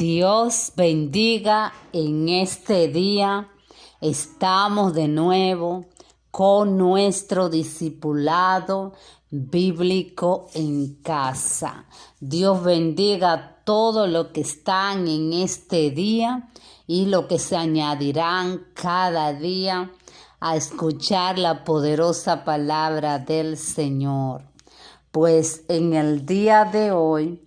Dios bendiga en este día. Estamos de nuevo con nuestro discipulado bíblico en casa. Dios bendiga a todos los que están en este día y los que se añadirán cada día a escuchar la poderosa palabra del Señor. Pues en el día de hoy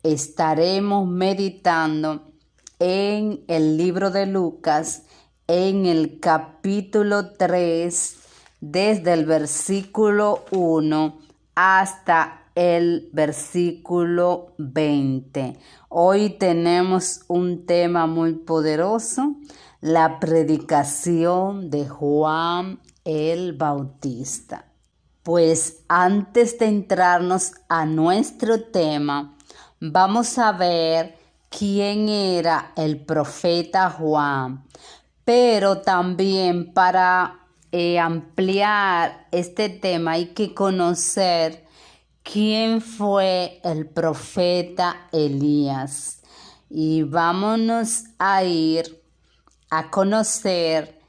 estaremos meditando en el libro de Lucas, en el capítulo 3, desde el versículo 1 hasta el versículo 20. Hoy tenemos un tema muy poderoso, la predicación de Juan el Bautista. Pues antes de entrarnos a nuestro tema, vamos a ver quién era el profeta Juan. Pero también para ampliar este tema hay que conocer quién fue el profeta Elías. Y vámonos a ir a conocer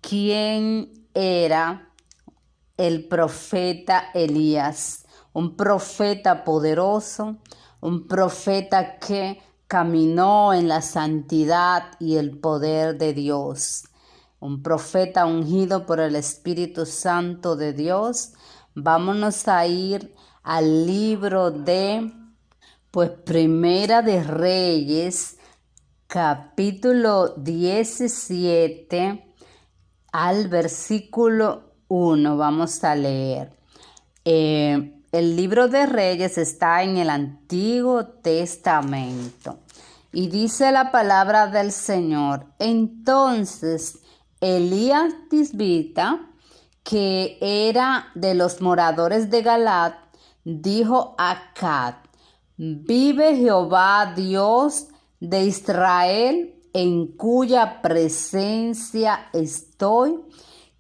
quién era el profeta Elías, un profeta poderoso, un profeta que caminó en la santidad y el poder de Dios, un profeta ungido por el Espíritu Santo de Dios. Vámonos a ir al libro de, Primera de Reyes, capítulo 17, al versículo 1. Vamos a leer. El libro de Reyes está en el Antiguo Testamento y dice la palabra del Señor. Entonces Elías Tisbita, que era de los moradores de Galaad, dijo a Acab: vive Jehová Dios de Israel, en cuya presencia estoy,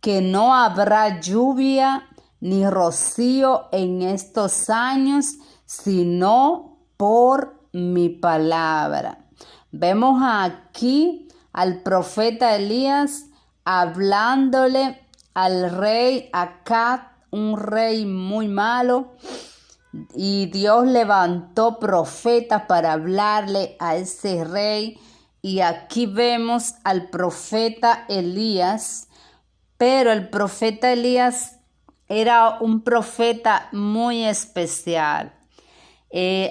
que no habrá lluvia ni rocío en estos años, sino por mi palabra. Vemos aquí al profeta Elías hablándole al rey Acab, un rey muy malo, y Dios levantó profetas para hablarle a ese rey. Y aquí vemos al profeta Elías. Pero el profeta Elías era un profeta muy especial.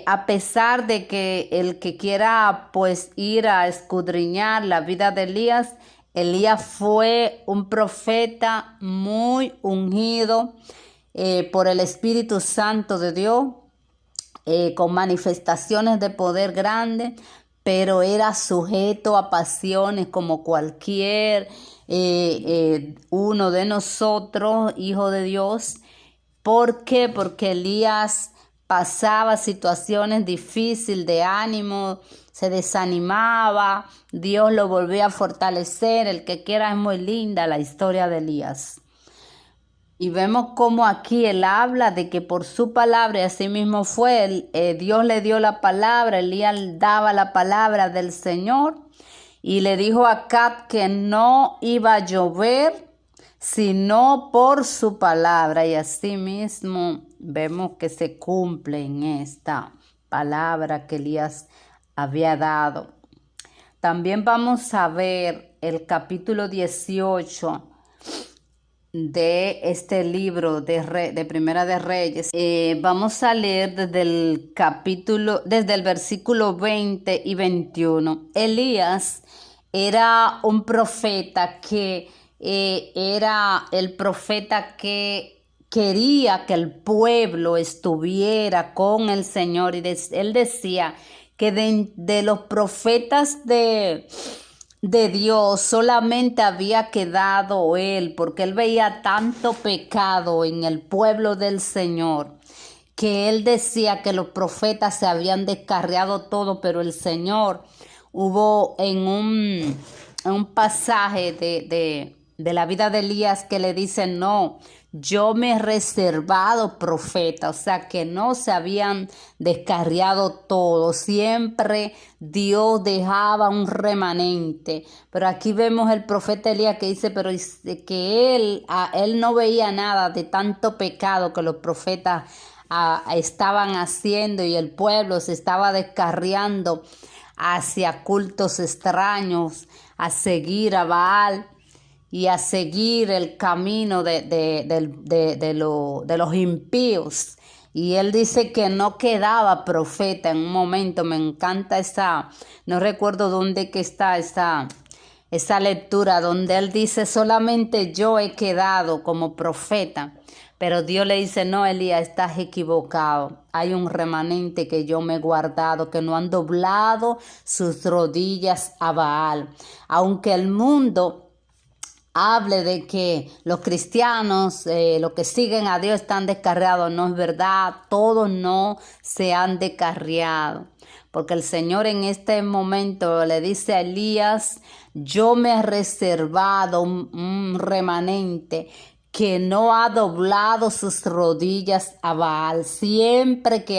A pesar de que el que quiera ir a escudriñar la vida de Elías, Elías fue un profeta muy ungido por el Espíritu Santo de Dios, con manifestaciones de poder grande, pero era sujeto a pasiones como cualquier uno de nosotros, hijo de Dios. ¿Por qué? Porque Elías pasaba situaciones difíciles de ánimo, se desanimaba, Dios lo volvía a fortalecer. El que quiera, es muy linda la historia de Elías. Y vemos cómo aquí él habla de que por su palabra, y así mismo fue, Dios le dio la palabra, Elías daba la palabra del Señor, y le dijo a Acab que no iba a llover, sino por su palabra. Y así mismo vemos que se cumple en esta palabra que Elías había dado. También vamos a ver el capítulo 18 de este libro de Primera de Reyes. Vamos a leer desde el versículo 20 y 21. Elías era un profeta que era el profeta que quería que el pueblo estuviera con el Señor, y él decía que de los profetas de Dios solamente había quedado él, porque él veía tanto pecado en el pueblo del Señor, que él decía que los profetas se habían descarriado todo. Pero el Señor hubo en un pasaje la vida de Elías, que le dice, no, yo me he reservado profeta, o sea que no se habían descarriado todos, siempre Dios dejaba un remanente. Pero aquí vemos el profeta Elías que dice, pero que él no veía nada de tanto pecado que los profetas estaban haciendo, y el pueblo se estaba descarriando hacia cultos extraños, a seguir a Baal y a seguir el camino de los impíos. Y él dice que no quedaba profeta en un momento. Me encanta no recuerdo dónde que está esa lectura, donde él dice, solamente yo he quedado como profeta. Pero Dios le dice, no, Elías, estás equivocado. Hay un remanente que yo me he guardado, que no han doblado sus rodillas a Baal. Aunque el mundo hable de que los cristianos, los que siguen a Dios, están descarriados, no es verdad. Todos no se han descarriado. Porque el Señor en este momento le dice a Elías, yo me he reservado un remanente que no ha doblado sus rodillas a Baal. Siempre que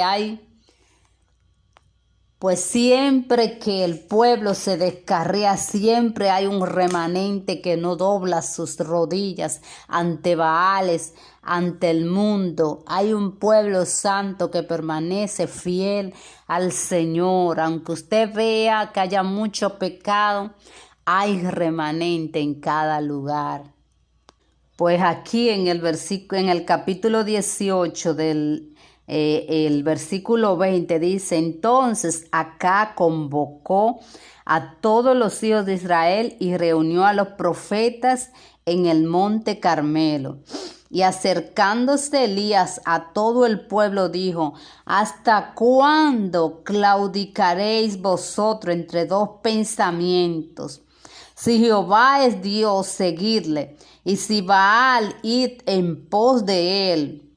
el pueblo se descarría, siempre hay un remanente que no dobla sus rodillas ante Baales, ante el mundo. Hay un pueblo santo que permanece fiel al Señor. Aunque usted vea que haya mucho pecado, hay remanente en cada lugar. Pues aquí en el capítulo 18 el versículo 20 dice, entonces Acab convocó a todos los hijos de Israel y reunió a los profetas en el monte Carmelo. Y acercándose Elías a todo el pueblo dijo, ¿hasta cuándo claudicaréis vosotros entre dos pensamientos? Si Jehová es Dios, seguidle, y si Baal, id en pos de él.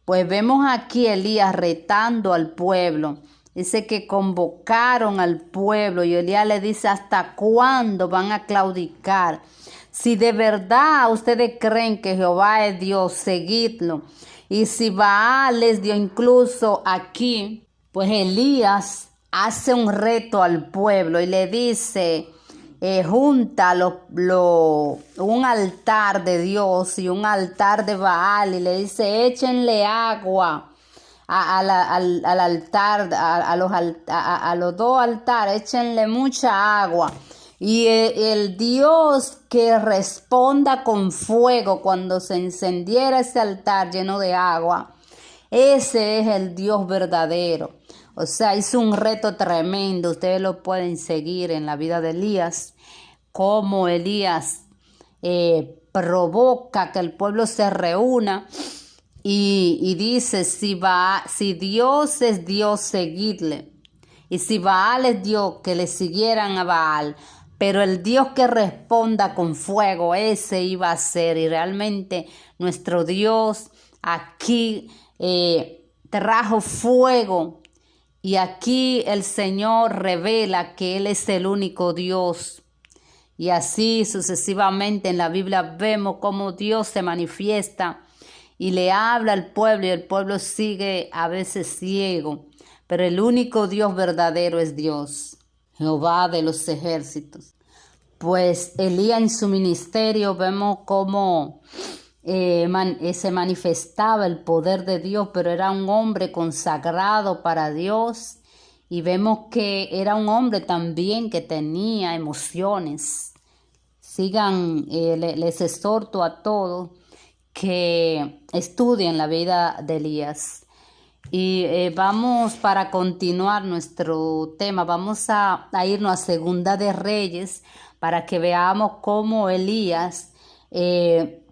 Pues vemos aquí a Elías retando al pueblo. Dice que convocaron al pueblo y Elías le dice, ¿hasta cuándo van a claudicar? Si de verdad ustedes creen que Jehová es Dios, seguidlo. Y si Baal es Dios, incluso aquí, pues Elías hace un reto al pueblo y le dice, junta un altar de Dios y un altar de Baal, y le dice, échenle agua al altar, a los dos altares, échenle mucha agua. Y el Dios que responda con fuego cuando se encendiera ese altar lleno de agua, ese es el Dios verdadero. O sea, hizo un reto tremendo. Ustedes lo pueden seguir en la vida de Elías, cómo Elías provoca que el pueblo se reúna y dice, si Dios es Dios, seguidle. Y si Baal es Dios, que le siguieran a Baal. Pero el Dios que responda con fuego, ese iba a ser. Y realmente nuestro Dios aquí trajo fuego. Y aquí el Señor revela que Él es el único Dios. Y así sucesivamente en la Biblia vemos cómo Dios se manifiesta y le habla al pueblo, y el pueblo sigue a veces ciego. Pero el único Dios verdadero es Dios, Jehová de los ejércitos. Pues Elías en su ministerio vemos cómo se manifestaba el poder de Dios, pero era un hombre consagrado para Dios. Y vemos que era un hombre también que tenía emociones. Les exhorto a todos que estudien la vida de Elías. Y vamos, para continuar nuestro tema, vamos a irnos a Segunda de Reyes para que veamos cómo Elías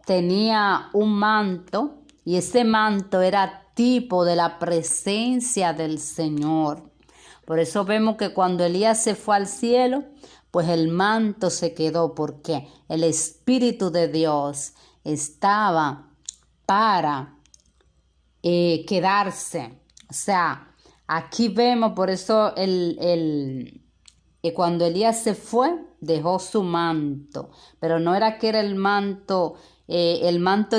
tenía un manto, y ese manto era tipo de la presencia del Señor. Por eso vemos que cuando Elías se fue al cielo, pues el manto se quedó, porque el Espíritu de Dios estaba para quedarse. O sea, aquí vemos, por eso el cuando Elías se fue, dejó su manto, pero no era que era el manto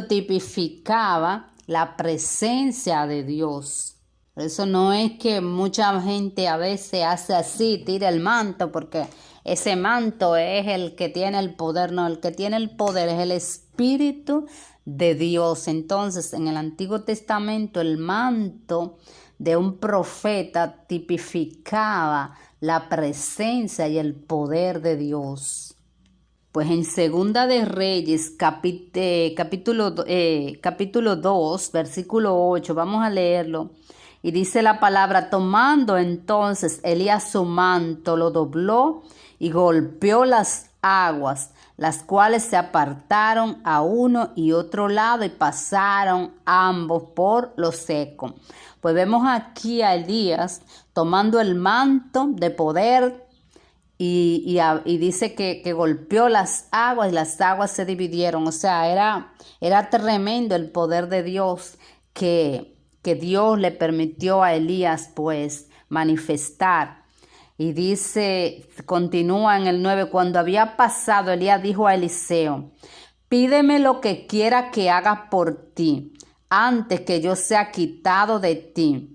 tipificaba la presencia de Dios. Por eso no es que mucha gente a veces hace así, tira el manto, porque ese manto es el que tiene el poder. No, el que tiene el poder es el Espíritu de Dios. Entonces, en el Antiguo Testamento, el manto de un profeta tipificaba la presencia y el poder de Dios. Pues en Segunda de Reyes, capítulo 2, versículo 8, vamos a leerlo. Y dice la palabra: tomando entonces Elías su manto, lo dobló y golpeó las aguas, las cuales se apartaron a uno y otro lado y pasaron ambos por lo seco. Pues vemos aquí a Elías tomando el manto de poder y dice que golpeó las aguas y las aguas se dividieron. O sea, era tremendo el poder de Dios que Dios le permitió a Elías pues manifestar. Y dice, continúa en el 9, cuando había pasado, Elías dijo a Eliseo: pídeme lo que quiera que haga por ti, antes que yo sea quitado de ti.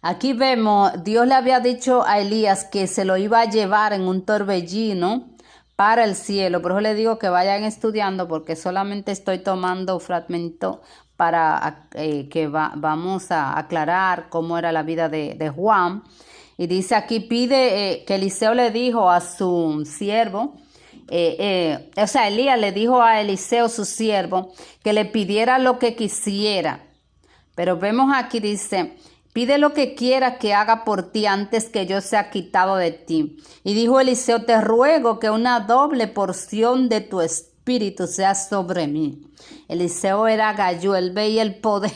Aquí vemos, Dios le había dicho a Elías que se lo iba a llevar en un torbellino para el cielo. Por eso le digo que vayan estudiando, porque solamente estoy tomando fragmentos para que vamos a aclarar cómo era la vida de Juan. Y dice aquí, pide que Eliseo le dijo a su siervo, Elías le dijo a Eliseo, su siervo, que le pidiera lo que quisiera. Pero vemos aquí, dice: pide lo que quiera que haga por ti antes que yo sea quitado de ti. Y dijo Eliseo: te ruego que una doble porción de tu espíritu sea sobre mí. Eliseo era gallo, él veía el poder,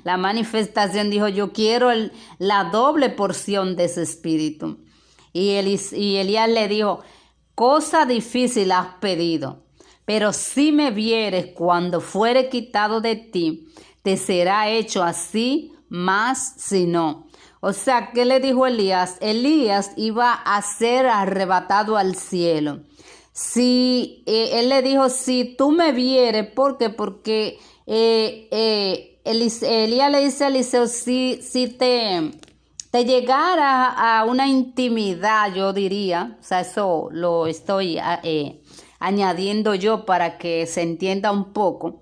la manifestación. Dijo: yo quiero la doble porción de ese espíritu. Y Elías le dijo: cosa difícil has pedido, pero si me vieres cuando fuere quitado de ti, te será hecho así, más si no. O sea, ¿qué le dijo Elías? Elías iba a ser arrebatado al cielo. Si él le dijo: si tú me vieres, ¿por qué? Porque Elías le dice a Eliseo: si te llegara a una intimidad, yo diría, o sea, eso lo estoy añadiendo yo para que se entienda un poco,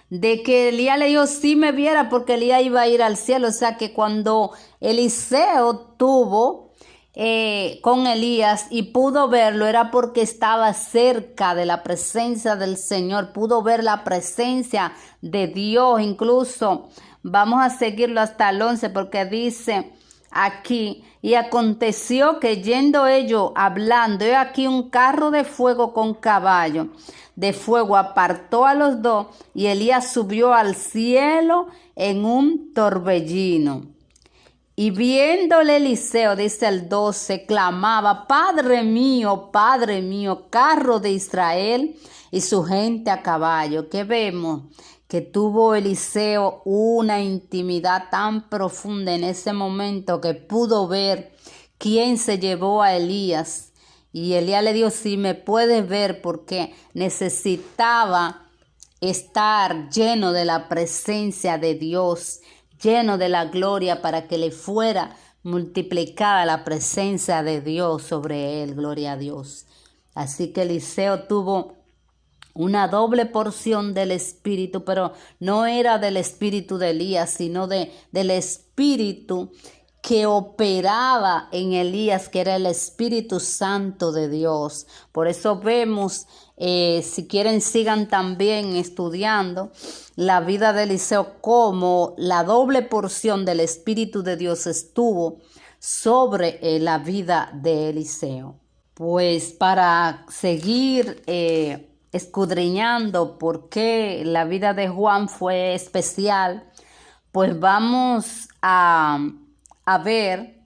de que Elías le dijo: si me viera, porque Elías iba a ir al cielo. O sea que cuando Eliseo tuvo con Elías y pudo verlo, era porque estaba cerca de la presencia del Señor, pudo ver la presencia de Dios. Incluso vamos a seguirlo hasta el 11, porque dice aquí: y aconteció que yendo ellos hablando, he aquí un carro de fuego con caballo de fuego apartó a los dos, y Elías subió al cielo en un torbellino. Y viéndole Eliseo, dice el 12, clamaba: Padre mío, carro de Israel y su gente a caballo. ¿Qué vemos? Que tuvo Eliseo una intimidad tan profunda en ese momento que pudo ver quién se llevó a Elías. Y Elías le dijo: si me puedes ver, porque necesitaba estar lleno de la presencia de Dios, lleno de la gloria, para que le fuera multiplicada la presencia de Dios sobre él. Gloria a Dios. Así que Eliseo tuvo una doble porción del espíritu, pero no era del espíritu de Elías, sino del espíritu que operaba en Elías, que era el Espíritu Santo de Dios. Por eso vemos, si quieren sigan también estudiando la vida de Eliseo, como la doble porción del Espíritu de Dios estuvo sobre la vida de Eliseo. Pues para seguir escudriñando por qué la vida de Juan fue especial, pues vamos a ver